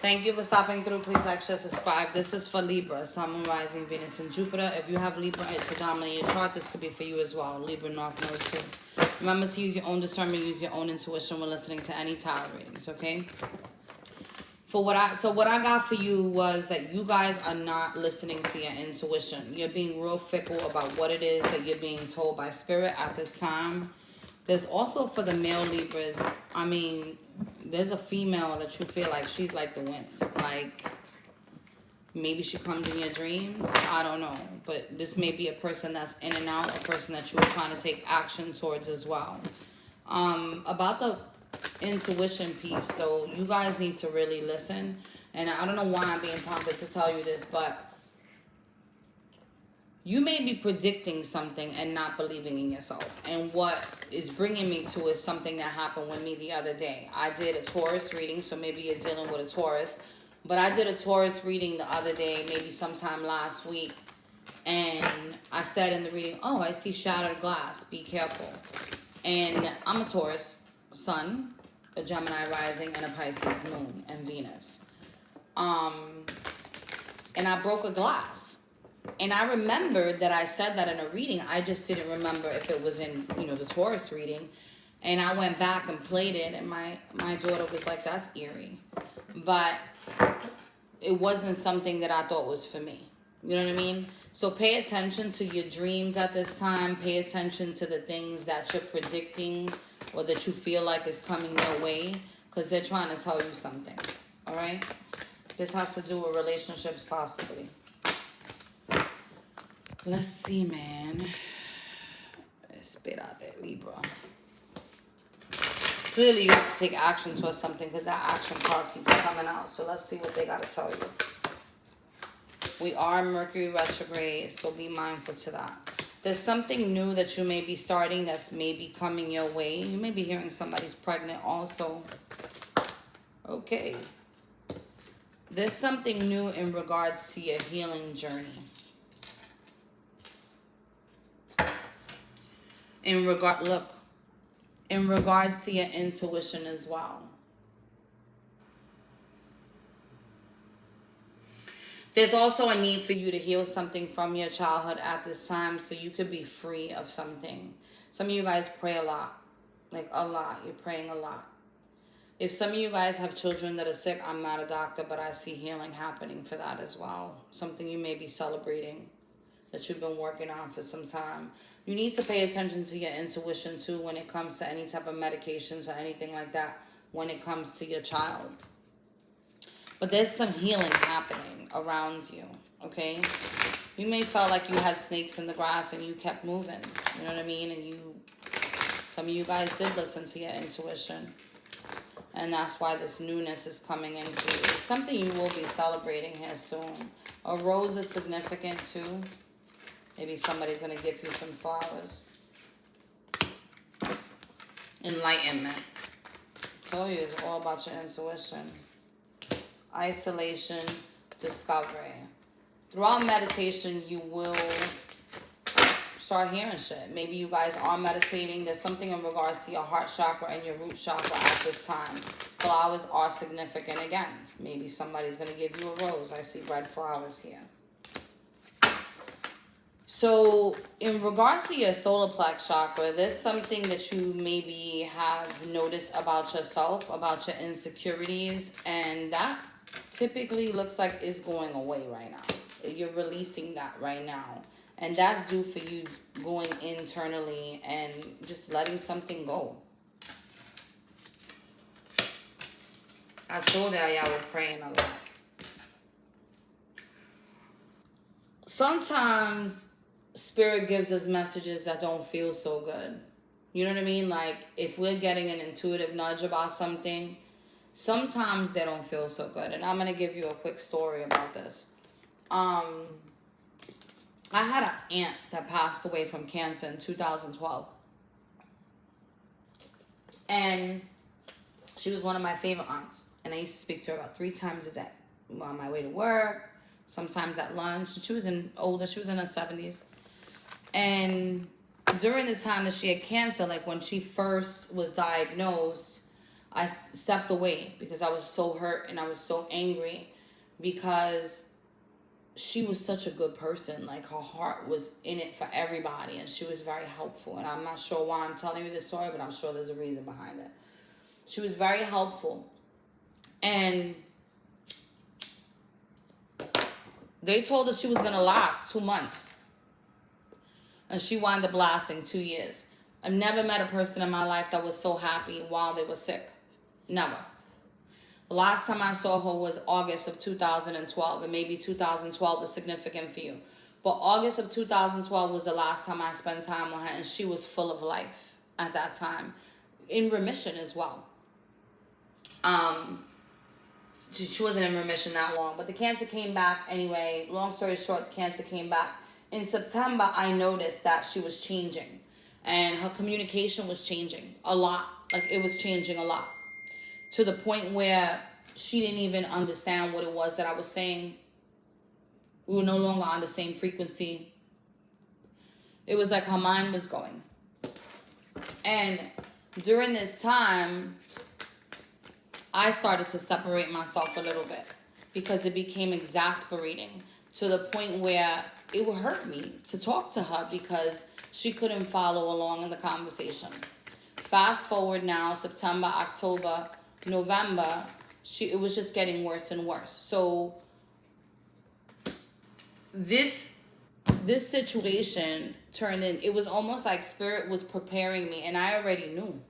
Thank you for stopping through. Please like, share, subscribe. This is for Libra, Sun, Moon, Rising, Venus, and Jupiter. If you have Libra as predominantly in your chart, this could be for you as well. Libra, North Node too. Remember to use your own discernment, use your own intuition when listening to any tarot readings, okay? What I got for you was that you guys are not listening to your intuition. You're being real fickle about what it is that you're being told by spirit at this time. There's also for the male Libras, I mean, there's a female that you feel like she's like the wind. Like, maybe she comes in your dreams. I don't know. But this may be a person that's in and out, a person that you were trying to take action towards as well. About the intuition piece, so you guys need to really listen. And I don't know why I'm being prompted to tell you this, but you may be predicting something and not believing in yourself. And what is bringing me to is something that happened with me the other day. I did a Taurus reading, so maybe you're dealing with a Taurus. But I did a Taurus reading the other day, maybe sometime last week. And I said in the reading, oh, I see shattered glass. Be careful. And I'm a Taurus sun, a Gemini rising, and a Pisces moon and Venus. And I broke a glass. And I remembered that I said that in a reading. I just didn't remember if it was in, the Taurus reading. And I went back and played it, and my daughter was like, that's eerie. But it wasn't something that I thought was for me. You know what I mean? So pay attention to your dreams at this time. Pay attention to the things that you're predicting or that you feel like is coming your way, because they're trying to tell you something. All right? This has to do with relationships, possibly. Let's see, man. Espérate, Libra. Clearly, you have to take action towards something because that action card keeps coming out. So let's see what they got to tell you. We are Mercury retrograde, so be mindful to that. There's something new that you may be starting that's maybe coming your way. You may be hearing somebody's pregnant also. Okay. There's something new in regards to your healing journey. In regards to your intuition as well. There's also a need for you to heal something from your childhood at this time so you could be free of something. Some of you guys pray a lot. Like a lot. You're praying a lot. If some of you guys have children that are sick, I'm not a doctor, but I see healing happening for that as well. Something you may be celebrating that you've been working on for some time. You need to pay attention to your intuition too when it comes to any type of medications or anything like that when it comes to your child. But there's some healing happening around you, okay? You may feel like you had snakes in the grass and you kept moving, you know what I mean? And some of you guys did listen to your intuition. And that's why this newness is coming into you. It's something you will be celebrating here soon. A rose is significant too. Maybe somebody's going to give you some flowers. Enlightenment. I told you it's all about your intuition. Isolation, discovery. Throughout meditation, you will start hearing shit. Maybe you guys are meditating. There's something in regards to your heart chakra and your root chakra at this time. Flowers are significant again. Maybe somebody's going to give you a rose. I see red flowers here. So in regards to your solar plex chakra, there's something that you maybe have noticed about yourself, about your insecurities, and that typically looks like it's going away right now. You're releasing that right now. And that's due for you going internally and just letting something go. I told y'all were praying a lot. Sometimes Spirit gives us messages that don't feel so good. You know what I mean? Like, if we're getting an intuitive nudge about something, sometimes they don't feel so good. And I'm going to give you a quick story about this. I had an aunt that passed away from cancer in 2012. And she was one of my favorite aunts. And I used to speak to her about 3 times a day. On my way to work, sometimes at lunch. She was older. She was in her 70s. And during the time that she had cancer, like when she first was diagnosed, I stepped away because I was so hurt and I was so angry because she was such a good person. Like, her heart was in it for everybody, and she was very helpful. And I'm not sure why I'm telling you this story, but I'm sure there's a reason behind it. She was very helpful. And they told her she was going to last 2 months. And she wound up lasting 2 years. I've never met a person in my life that was so happy while they were sick. Never. The last time I saw her was August of 2012. And maybe 2012 is significant for you. But August of 2012 was the last time I spent time with her. And she was full of life at that time. In remission as well. She wasn't in remission that long. But the cancer came back anyway. Long story short, the cancer came back. In September, I noticed that she was changing. And her communication was changing a lot. Like, it was changing a lot. To the point where she didn't even understand what it was that I was saying. We were no longer on the same frequency. It was like her mind was going. And during this time, I started to separate myself a little bit. Because it became exasperating. To the point where it would hurt me to talk to her because she couldn't follow along in the conversation. Fast forward now, September, October, November, it was just getting worse and worse. So this situation turned in, it was almost like Spirit was preparing me, and I already knew.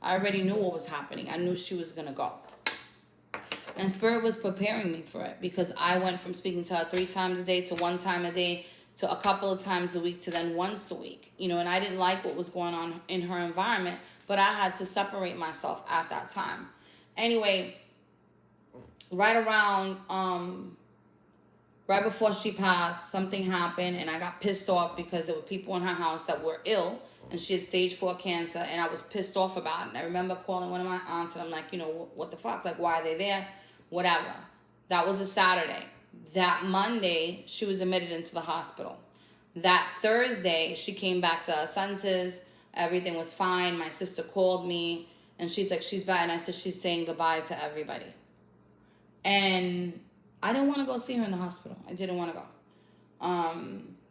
I already knew what was happening. I knew she was going to go. And Spirit was preparing me for it because I went from speaking to her 3 times a day to 1 time a day to a couple of times a week to then once a week. You know, and I didn't like what was going on in her environment, but I had to separate myself at that time. Anyway, right before she passed, something happened and I got pissed off because there were people in her house that were ill and she had stage 4 cancer and I was pissed off about it. And I remember calling one of my aunts and I'm like, you know, what the fuck? Like, why are they there? Whatever. That was a Saturday. That Monday, she was admitted into the hospital. That Thursday, she came back to her senses. Everything was fine. My sister called me and she's like, she's back. And I said, she's saying goodbye to everybody. And I didn't want to go see her in the hospital. I didn't want to go.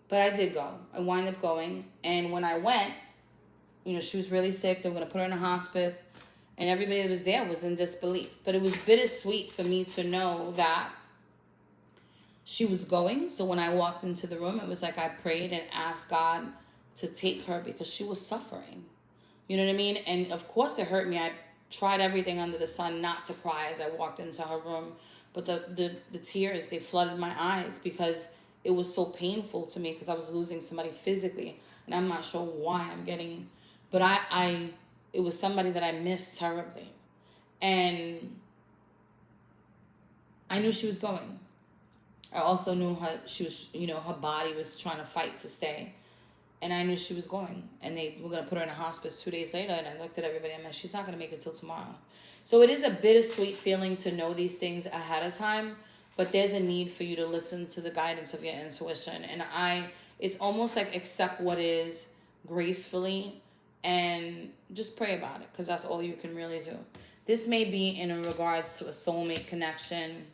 But I did go. I wound up going. And when I went, you know, she was really sick. They were going to put her in a hospice. And everybody that was there was in disbelief. But it was bittersweet for me to know that she was going. So when I walked into the room, it was like I prayed and asked God to take her because she was suffering. You know what I mean? And of course it hurt me. I tried everything under the sun not to cry as I walked into her room. But the tears, they flooded my eyes because it was so painful to me because I was losing somebody physically. And I'm not sure why I'm getting... But it was somebody that I missed terribly. And I knew she was going. I also knew she was, you know, her body was trying to fight to stay. And I knew she was going. And they were going to put her in a hospice 2 days later. And I looked at everybody and I'm like, she's not going to make it till tomorrow. So it is a bittersweet feeling to know these things ahead of time. But there's a need for you to listen to the guidance of your intuition. And it's almost like accept what is gracefully and just pray about it. Because that's all you can really do. This may be in regards to a soulmate connection.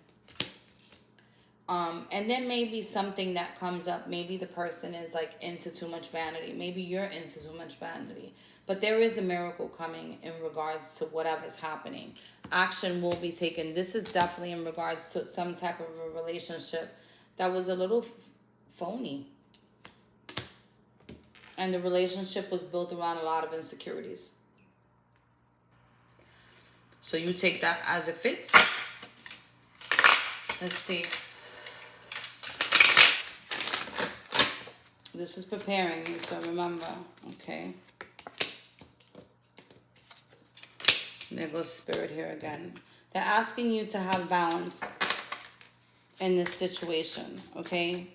And then maybe something that comes up. Maybe the person is like into too much vanity. Maybe you're into too much vanity. But there is a miracle coming in regards to whatever's happening. Action will be taken. This is definitely in regards to some type of a relationship that was a little phony. And the relationship was built around a lot of insecurities. So you take that as it fits. Let's see. This is preparing you, so remember, okay? There goes Spirit here again. They're asking you to have balance in this situation, okay?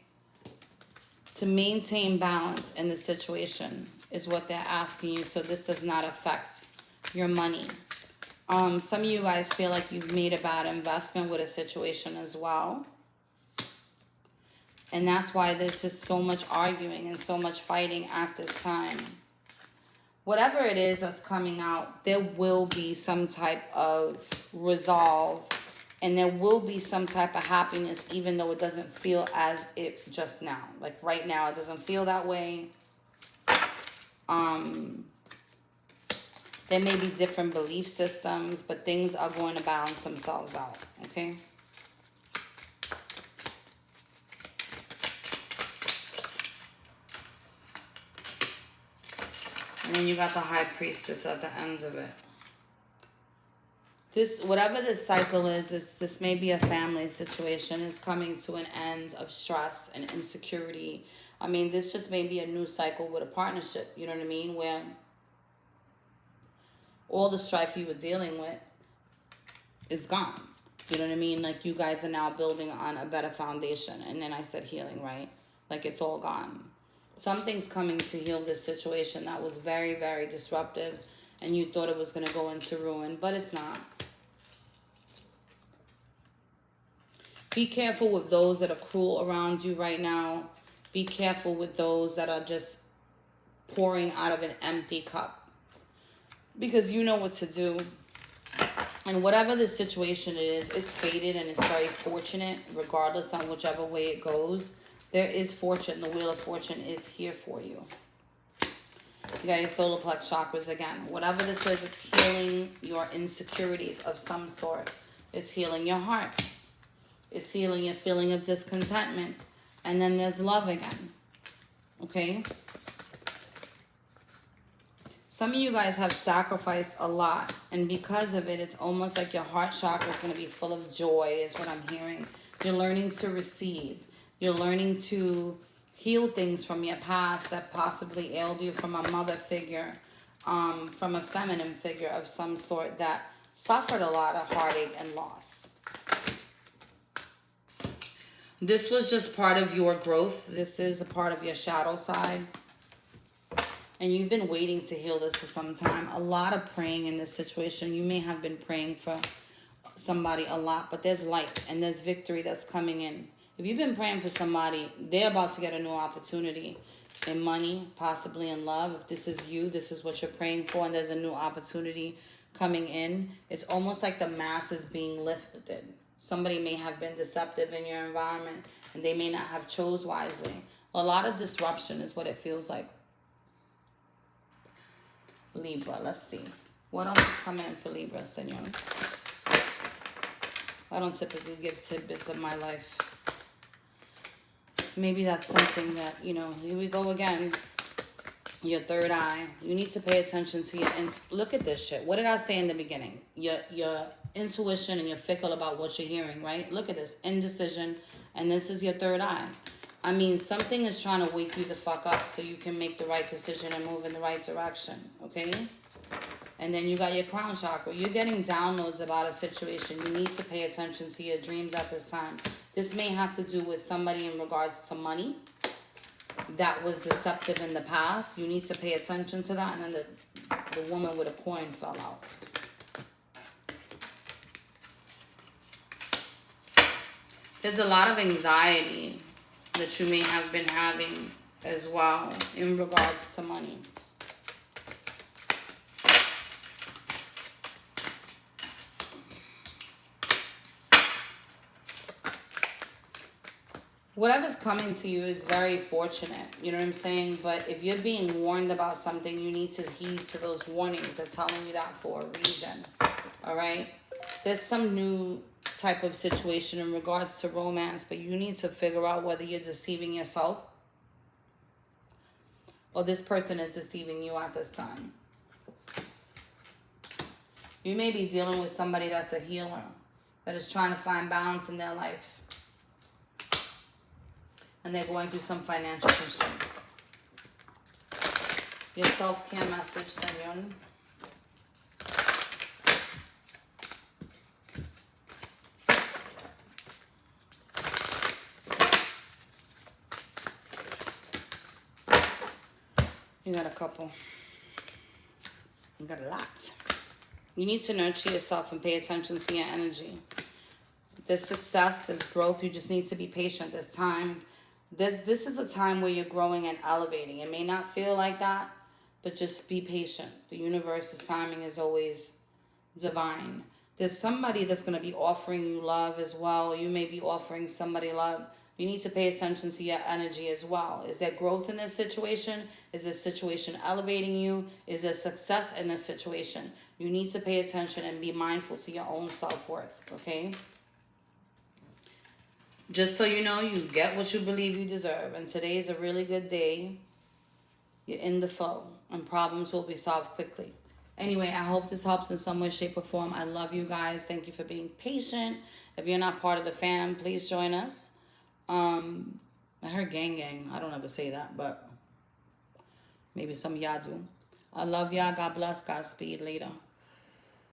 To maintain balance in this situation is what they're asking you, so this does not affect your money. Some of you guys feel like you've made a bad investment with a situation as well. And that's why there's just so much arguing and so much fighting at this time. whatever it is that's coming out, there will be some type of resolve, and there will be some type of happiness, even though it doesn't feel as if just now. Like right now, it doesn't feel that way. There may be different belief systems, but things are going to balance themselves out, okay? And then you got the High Priestess at the ends of it. This, whatever this cycle is, this may be a family situation, is coming to an end of stress and insecurity. I mean, this just may be a new cycle with a partnership, you know what I mean? Where all the strife you were dealing with is gone. You know what I mean? Like, you guys are now building on a better foundation. And then I said healing, right? Like, it's all gone. Something's coming to heal this situation that was very, very disruptive, and you thought it was going to go into ruin, but it's not. Be careful with those that are cruel around you right now. Be careful with those that are just pouring out of an empty cup, because you know what to do. And whatever the situation is, it's fated and it's very fortunate, regardless on whichever way it goes. There is fortune. The Wheel of Fortune is here for you. You got your solar plex chakras again. Whatever this is, it's healing your insecurities of some sort. It's healing your heart. It's healing your feeling of discontentment. And then there's love again. Okay? Some of you guys have sacrificed a lot. And because of it, it's almost like your heart chakra is going to be full of joy, is what I'm hearing. You're learning to receive. You're learning to heal things from your past that possibly ailed you, from a mother figure, from a feminine figure of some sort that suffered a lot of heartache and loss. This was just part of your growth. This is a part of your shadow side. And you've been waiting to heal this for some time. A lot of praying in this situation. You may have been praying for somebody a lot, but there's light and there's victory that's coming in. If you've been praying for somebody, they're about to get a new opportunity in money, possibly in love. If this is you, this is what you're praying for, and there's a new opportunity coming in. It's almost like the mass is being lifted. Somebody may have been deceptive in your environment, and they may not have chose wisely. A lot of disruption is what it feels like. Libra, let's see. What else is coming in for Libra, senor? I don't typically give tidbits of my life. Maybe that's something that, you know, here we go again. Your third eye. You need to pay attention to your... Look at this shit. What did I say in the beginning? Your intuition, and you're fickle about what you're hearing, right? Look at this. Indecision. And this is your third eye. I mean, something is trying to wake you the fuck up so you can make the right decision and move in the right direction, okay? And then you got your crown chakra. You're getting downloads about a situation. You need to pay attention to your dreams at this time. This may have to do with somebody in regards to money that was deceptive in the past. You need to pay attention to that. And then the woman with a coin fell out. There's a lot of anxiety that you may have been having as well in regards to money. Whatever's coming to you is very fortunate, you know what I'm saying? But if you're being warned about something, you need to heed to those warnings. They're telling you that for a reason, all right? There's some new type of situation in regards to romance, but you need to figure out whether you're deceiving yourself or this person is deceiving you at this time. You may be dealing with somebody that's a healer, that is trying to find balance in their life. And they're going through some financial constraints. Your self-care message, senor. You got a couple. You got a lot. You need to nurture yourself and pay attention to your energy. There's success, there's growth. You just need to be patient. There's time. This is a time where you're growing and elevating. It may not feel like that, but just be patient. The universe's timing is always divine. There's somebody that's going to be offering you love as well. You may be offering somebody love. You need to pay attention to your energy as well. Is there growth in this situation? Is this situation elevating you? Is there success in this situation? You need to pay attention and be mindful to your own self-worth, okay? Just so you know, you get what you believe you deserve. And today is a really good day. You're in the flow, and problems will be solved quickly. Anyway, I hope this helps in some way, shape, or form. I love you guys. Thank you for being patient. If you're not part of the fam, please join us. I heard gang gang. I don't ever say that, but maybe some of y'all do. I love y'all. God bless. Godspeed. Later.